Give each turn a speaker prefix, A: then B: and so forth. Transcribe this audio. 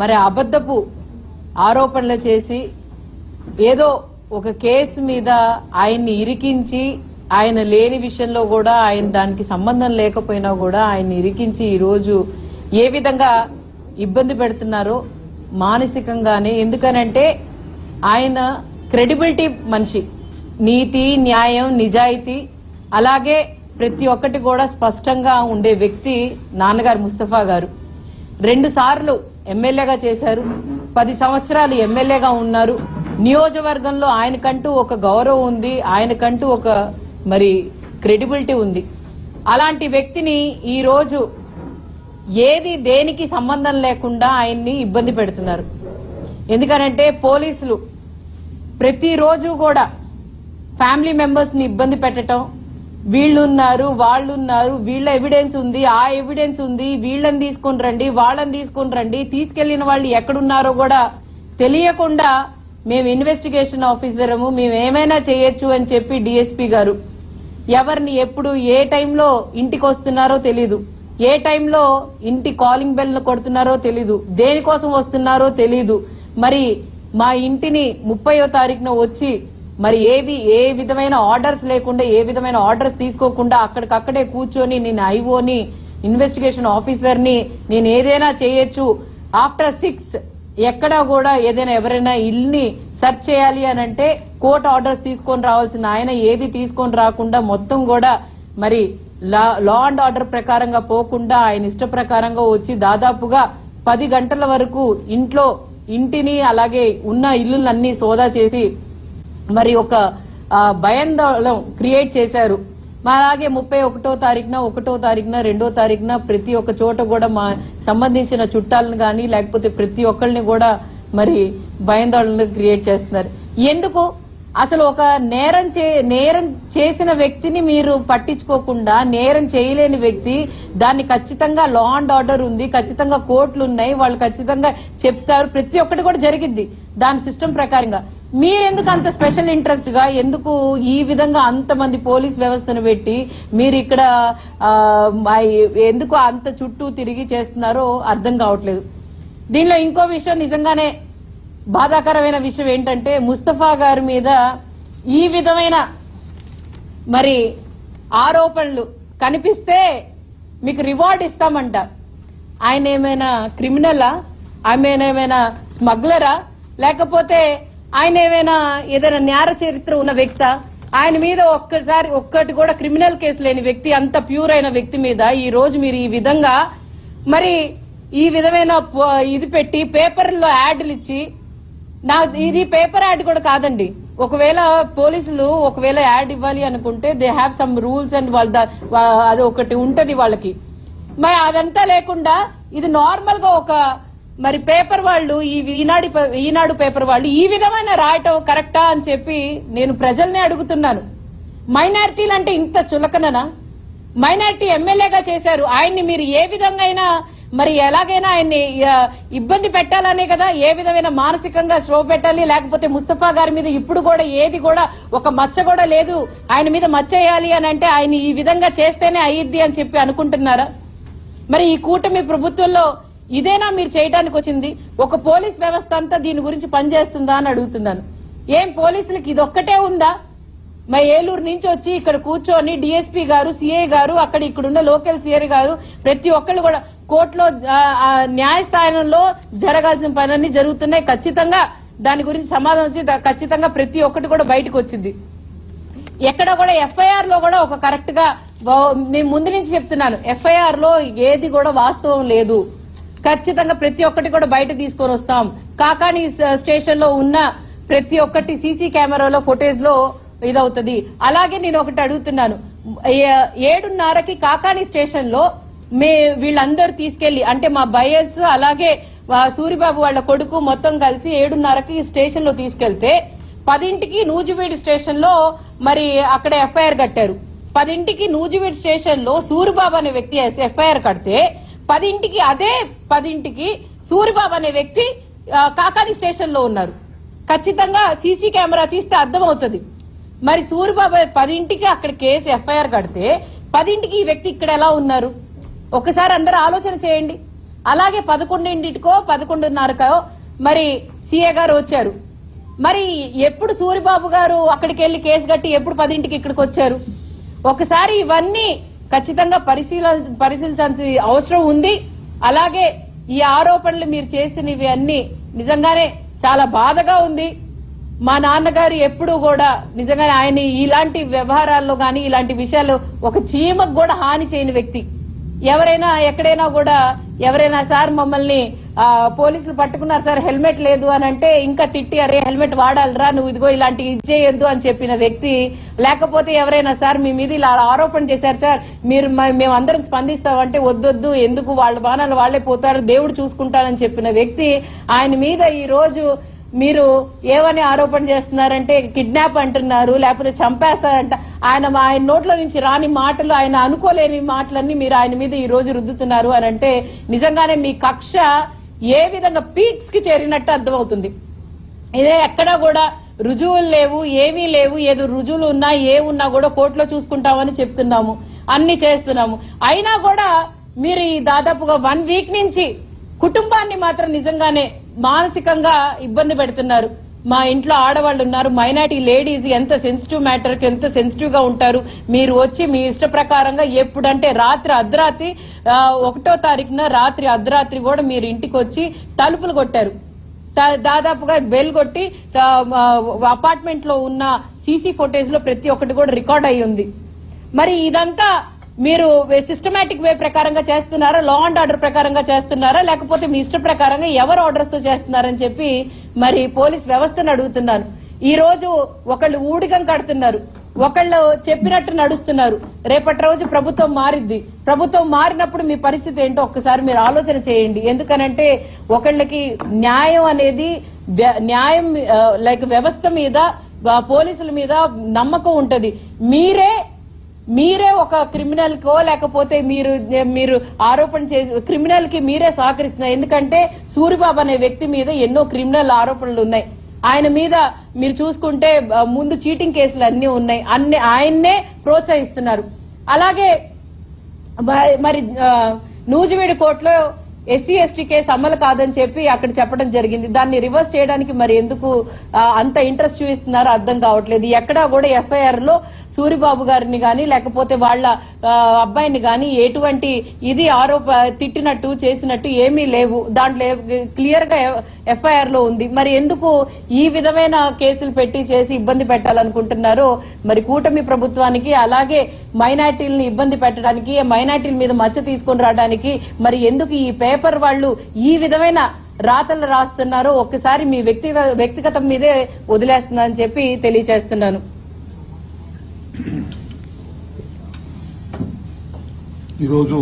A: మరి అబద్ధపు ఆరోపణలు చేసి ఏదో ఒక కేసు మీద ఆయన్ని ఇరికించి ఆయన లేని విషయంలో కూడా ఆయన దానికి సంబంధం లేకపోయినా కూడా ఆయన్ని ఇరికించి ఈరోజు ఏ విధంగా ఇబ్బంది పెడుతున్నారో మానసికంగానే. ఎందుకనంటే ఆయన క్రెడిబిలిటీ మనిషి, నీతి న్యాయం నిజాయితీ అలాగే ప్రతి ఒక్కటి కూడా స్పష్టంగా ఉండే వ్యక్తి నాన్నగారు ముస్తఫా గారు. 2 సార్లు ఎమ్మెల్యేగా చేశారు, 10 సంవత్సరాలు ఎమ్మెల్యేగా ఉన్నారు. నియోజకవర్గంలో ఆయనకంటూ ఒక గౌరవం ఉంది, ఆయనకంటూ ఒక మరి క్రెడిబిలిటీ ఉంది. అలాంటి వ్యక్తిని ఈ రోజు ఏది దేనికి సంబంధం లేకుండా ఆయన్ని ఇబ్బంది పెడుతున్నారు. ఎందుకనంటే పోలీసులు ప్రతిరోజు కూడా ఫ్యామిలీ మెంబర్స్ ని ఇబ్బంది పెట్టడం, వీళ్ళున్నారు వాళ్ళున్నారు, వీళ్ళ ఎవిడెన్స్ ఉంది ఆ ఎవిడెన్స్ ఉంది, వీళ్ళని తీసుకుని రండి వాళ్ళని తీసుకుని రండి, తీసుకెళ్లిన వాళ్ళు ఎక్కడున్నారో కూడా తెలియకుండా మేము ఇన్వెస్టిగేషన్ ఆఫీసరము మేము ఏమైనా చేయొచ్చు అని చెప్పి డీఎస్పీ గారు ఎవరిని ఎప్పుడు ఏ టైంలో ఇంటికి వస్తున్నారో తెలీదు, ఏ టైంలో ఇంటి కాలింగ్ బెల్ కొడుతున్నారో తెలీదు, దేనికోసం వస్తున్నారో తెలీదు. మరి మా ఇంటిని 30వ తారీఖున వచ్చి మరి ఏ విధమైన ఆర్డర్స్ లేకుండా ఏ విధమైన ఆర్డర్స్ తీసుకోకుండా అక్కడికక్కడే కూర్చొని నేను ఐఓని ఇన్వెస్టిగేషన్ ఆఫీసర్ని నేను ఏదైనా చేయొచ్చు ఆఫ్టర్ 6 ఎక్కడా కూడా ఏదైనా ఎవరైనా ఇల్ని సెర్చ్ చేయాలి అని అంటే కోర్టు ఆర్డర్స్ తీసుకొని రావాల్సిన ఆయన ఏది తీసుకొని రాకుండా మొత్తం కూడా మరి లా అండ్ ఆర్డర్ ప్రకారంగా పోకుండా ఆయన ఇష్ట ప్రకారంగా వచ్చి దాదాపుగా 10 గంటల వరకు ఇంటిని అలాగే ఉన్న ఇల్లులన్నీ సోదా చేసి మరి ఒక భయాందోళన క్రియేట్ చేశారు. అలాగే 31వ తారీఖున 1వ తారీఖున 2వ తారీఖున ప్రతి ఒక్క చోట కూడా మా సంబంధించిన చుట్టాలను గాని లేకపోతే ప్రతి ఒక్కరిని కూడా మరి భయాందోళన క్రియేట్ చేస్తున్నారు. ఎందుకు అసలు ఒక నేరం చేసిన వ్యక్తిని మీరు పట్టించుకోకుండా, నేరం చేయలేని వ్యక్తి దాన్ని ఖచ్చితంగా లా అండ్ ఆర్డర్ ఉంది, ఖచ్చితంగా కోర్టులు ఉన్నాయి, వాళ్ళు ఖచ్చితంగా చెప్తారు, ప్రతి ఒక్కటి కూడా జరిగింది దాని సిస్టమ్ ప్రకారంగా. మీరెందుకు అంత స్పెషల్ ఇంట్రెస్ట్ గా ఎందుకు ఈ విధంగా అంతమంది పోలీస్ వ్యవస్థను పెట్టి మీరు ఇక్కడ ఎందుకు అంత చుట్టూ తిరిగి చేస్తున్నారో అర్థం కావట్లేదు. దీనిలో ఇంకో విషయం నిజంగానే బాధాకరమైన విషయం ఏంటంటే ముస్తఫా గారి మీద ఈ విధమైన మరి ఆరోపణలు కనిపిస్తే మీకు రివార్డ్ ఇస్తామంట. ఆయన ఏమైనా క్రిమినలా, ఆయన ఏమైనా స్మగ్లరా, లేకపోతే ఆయన ఏదైనా నేర చరిత్ర ఉన్న వ్యక్తా? ఆయన మీద ఒక్కటి కూడా క్రిమినల్ కేసు లేని వ్యక్తి, అంత ప్యూర్ అయిన వ్యక్తి మీద ఈ రోజు మీరు ఈ విధంగా మరి ఈ విధమైన ఇది పెట్టి పేపర్లో యాడ్లు ఇచ్చి, ఇది పేపర్ యాడ్ కూడా కాదండి. ఒకవేళ పోలీసులు ఒకవేళ యాడ్ ఇవ్వాలి అనుకుంటే they have some rules and అది ఒకటి ఉంటది వాళ్ళకి. మరి అదంతా లేకుండా ఇది నార్మల్ గా ఒక మరి పేపర్ వాళ్ళు ఈనాడు పేపర్ వాళ్ళు ఈ విధమైన రాయటం కరెక్టా అని చెప్పి నేను ప్రజల్ని అడుగుతున్నాను. మైనారిటీలు అంటే ఇంత చులకననా? మైనారిటీ ఎమ్మెల్యేగా చేశారు, ఆయన్ని మీరు ఏ విధంగా మరి ఎలాగైనా ఆయన్ని ఇబ్బంది పెట్టాలనే కదా, ఏ విధమైన మానసికంగా శ్రమ పెట్టాలి. లేకపోతే ముస్తఫా గారి మీద ఇప్పుడు కూడా ఏది కూడా ఒక మచ్చ కూడా లేదు, ఆయన మీద మచ్చ వేయాలి అని అంటే ఆయన ఈ విధంగా చేస్తేనే అయ్యిద్ది అని చెప్పి అనుకుంటున్నారా? మరి ఈ కూటమి ప్రభుత్వంలో ఇదేనా మీరు చేయడానికి వచ్చింది? ఒక పోలీస్ వ్యవస్థ అంతా దీని గురించి పనిచేస్తుందా అని అడుగుతున్నాను. ఏం పోలీసులకి ఇదొక్కటే ఉందా? మరి ఏలూరు నుంచి వచ్చి ఇక్కడ కూర్చొని డిఎస్పీ గారు, సిఐ గారు, ఇక్కడున్న లోకల్ సిఐ గారు ప్రతి ఒక్కళ్ళు కూడా కోర్టులో న్యాయస్థానంలో జరగాల్సిన పనులన్నీ జరుగుతున్నాయి. ఖచ్చితంగా దాని గురించి సమాధానం వచ్చి ఖచ్చితంగా ప్రతి ఒక్కటి కూడా బయటకు వచ్చింది. ఎక్కడ కూడా ఎఫ్ఐఆర్ లో కూడా ఒక కరెక్ట్ గా నేను ముందు నుంచి చెప్తున్నాను, ఎఫ్ఐఆర్ లో ఏది కూడా వాస్తవం లేదు. ఖచ్చితంగా ప్రతి ఒక్కటి కూడా బయట తీసుకొని వస్తాం. కాకాని స్టేషన్ లో ఉన్న ప్రతి ఒక్కటి సీసీ కెమెరాలో ఫుటేజ్ లో ఇదవుతుంది. అలాగే నేను ఒకటి అడుగుతున్నాను, 7:30కి కాకాని స్టేషన్ లో వీళ్ళందరూ తీసుకెళ్లి అంటే మా బయస్ అలాగే సూరిబాబు వాళ్ళ కొడుకు మొత్తం కలిసి 7:30కి స్టేషన్ లో తీసుకెళ్తే 10ంటికి నూజివీడు స్టేషన్ లో మరి అక్కడ ఎఫ్ఐఆర్ కట్టారు. 10ంటికి నూజివీడు స్టేషన్ లో సూరిబాబు అనే వ్యక్తి ఎఫ్ఐఆర్ కడితే 10ంటికి సూరిబాబు అనే వ్యక్తి కాకాని స్టేషన్ లో ఉన్నారు. ఖచ్చితంగా సీసీ కెమెరా తీస్తే అర్థమవుతుంది. మరి సూరిబాబు 10ంటికి అక్కడ కేసు ఎఫ్ఐఆర్ కడితే 10ంటికి ఈ వ్యక్తి ఇక్కడ ఎలా ఉన్నారు? ఒకసారి అందరూ ఆలోచన చేయండి. అలాగే 11:00కో 11:30కో మరి సీఏ గారు వచ్చారు. మరి ఎప్పుడు సూరిబాబు గారు అక్కడికి వెళ్లి కేసు కట్టి ఎప్పుడు 10ంటికి ఇక్కడికి వచ్చారు? ఒకసారి ఇవన్నీ ఖచ్చితంగా పరిశీలించాల్సిన అవసరం ఉంది. అలాగే ఈ ఆరోపణలు మీరు చేసినవి అన్ని నిజంగానే చాలా బాధగా ఉంది. మా నాన్నగారు ఎప్పుడు కూడా నిజంగానే ఆయన ఇలాంటి వ్యవహారాల్లో గాని ఇలాంటి విషయాలు ఒక చీమకు కూడా హాని చేయని వ్యక్తి. ఎవరైనా ఎక్కడైనా కూడా ఎవరైనా సార్ మమ్మల్ని పోలీసులు పట్టుకున్నారు సార్ హెల్మెట్ లేదు అని అంటే ఇంకా తిట్టి అరే హెల్మెట్ వాడాలిరా నువ్వు ఇదిగో ఇలాంటి ఇచ్చేయద్దు అని చెప్పిన వ్యక్తి. లేకపోతే ఎవరైనా సార్ మీ మీద ఇలా ఆరోపణ చేశారు సార్ మీరు మేమందరం స్పందిస్తామంటే వద్దొద్దు ఎందుకు వాళ్ళ బాణాలు వాళ్లే పోతారు దేవుడు చూసుకుంటారని చెప్పిన వ్యక్తి ఆయన మీద ఈ రోజు మీరు ఏమని ఆరోపణ చేస్తున్నారంటే కిడ్నాప్ అంటున్నారు లేకపోతే చంపేస్తారంట. ఆయన నోట్ల నుంచి రాని మాటలు ఆయన అనుకోలేని మాటలన్నీ మీరు ఆయన మీద ఈ రోజు రుద్దుతున్నారు అని అంటే నిజంగానే మీ కక్ష ఏ విధంగా పీక్స్ కి చేరినట్టు అర్థమవుతుంది. ఇదే ఎక్కడా కూడా రుజువులు లేవు ఏమీ లేవు, ఏదో రుజువులు ఉన్నా ఉన్నా కూడా కోర్టులో చూసుకుంటామని చెప్తున్నాము, అన్ని చేస్తున్నాము. అయినా కూడా మీరు ఈ దాదాపుగా 1 వీక్ నుంచి కుటుంబాన్ని మాత్రం నిజంగానే మానసికంగా ఇబ్బంది పెడుతున్నారు. మా ఇంట్లో ఆడవాళ్లు ఉన్నారు, మైనారిటీ లేడీస్ ఎంత సెన్సిటివ్ మ్యాటర్ కి ఎంత సెన్సిటివ్ గా ఉంటారు. మీరు వచ్చి మీ ఇష్ట ప్రకారంగా ఎప్పుడంటే రాత్రి అర్ధరాత్రి 1వ తారీఖున రాత్రి అర్ధరాత్రి కూడా మీరు ఇంటికి వచ్చి తలుపులు కొట్టారు. దాదాపుగా బెల్ కొట్టి అపార్ట్మెంట్ లో ఉన్న సీసీ ఫుటేజ్ లో ప్రతి ఒక్కటి కూడా రికార్డ్ అయి ఉంది. మరి ఇదంతా మీరు సిస్టమేటిక్ వే ప్రకారంగా చేస్తున్నారా, లా అండ్ ఆర్డర్ ప్రకారంగా చేస్తున్నారా, లేకపోతే మీ ఇష్ట ప్రకారంగా ఎవరు ఆర్డర్స్ తో చేస్తున్నారని చెప్పి మరి పోలీస్ వ్యవస్థను అడుగుతున్నాను. ఈ రోజు ఒకళ్ళు ఊడిగం కడుతున్నారు, ఒకళ్ళు చెప్పినట్టు నడుస్తున్నారు. రేపటి రోజు ప్రభుత్వం మారిద్ది. ప్రభుత్వం మారినప్పుడు మీ పరిస్థితి ఏంటో ఒక్కసారి మీరు ఆలోచన చేయండి. ఎందుకనంటే ఒకళ్ళకి న్యాయం అనేది న్యాయం లైక్ వ్యవస్థ మీద పోలీసుల మీద నమ్మకం ఉంటది. మీరే ఒక క్రిమినల్ కో లేకపోతే మీరు ఆరోపణ చేసి క్రిమినల్ కి మీరే సహకరిస్తున్నారు. ఎందుకంటే సూరిబాబు అనే వ్యక్తి మీద ఎన్నో క్రిమినల్ ఆరోపణలు ఉన్నాయి. ఆయన మీద మీరు చూసుకుంటే ముందు చీటింగ్ కేసులు అన్ని ఉన్నాయి, ఆయన్నే ప్రోత్సహిస్తున్నారు. అలాగే మరి నూజివీడు కోర్టులో SC/ST కేసు అమలు కాదని చెప్పి అక్కడ చెప్పడం జరిగింది. దాన్ని రివర్స్ చేయడానికి మరి ఎందుకు అంత ఇంట్రెస్ట్ చూపిస్తున్నారో అర్థం కావట్లేదు. ఎక్కడా కూడా FIR లో సూరిబాబు గారిని గాని లేకపోతే వాళ్ళ అబ్బాయిని గాని ఎటువంటి ఇది తిట్టినట్టు చేసినట్టు ఏమీ లేవు. దాంట్లో క్లియర్ గా FIR లో ఉంది. మరి ఎందుకు ఈ విధమైన కేసులు పెట్టి చేసి ఇబ్బంది పెట్టాలనుకుంటున్నారో మరి కూటమి ప్రభుత్వానికి, అలాగే మైనార్టీలను ఇబ్బంది పెట్టడానికి, మైనార్టీల మీద మచ్చ తీసుకొని రావడానికి మరి ఎందుకు ఈ పేపర్ వాళ్ళు ఈ విధమైన రాతలు రాస్తున్నారో ఒక్కసారి మీ వ్యక్తిగతం మీదే వదిలేస్తున్నారని చెప్పి తెలియజేస్తున్నాను.
B: ఈరోజు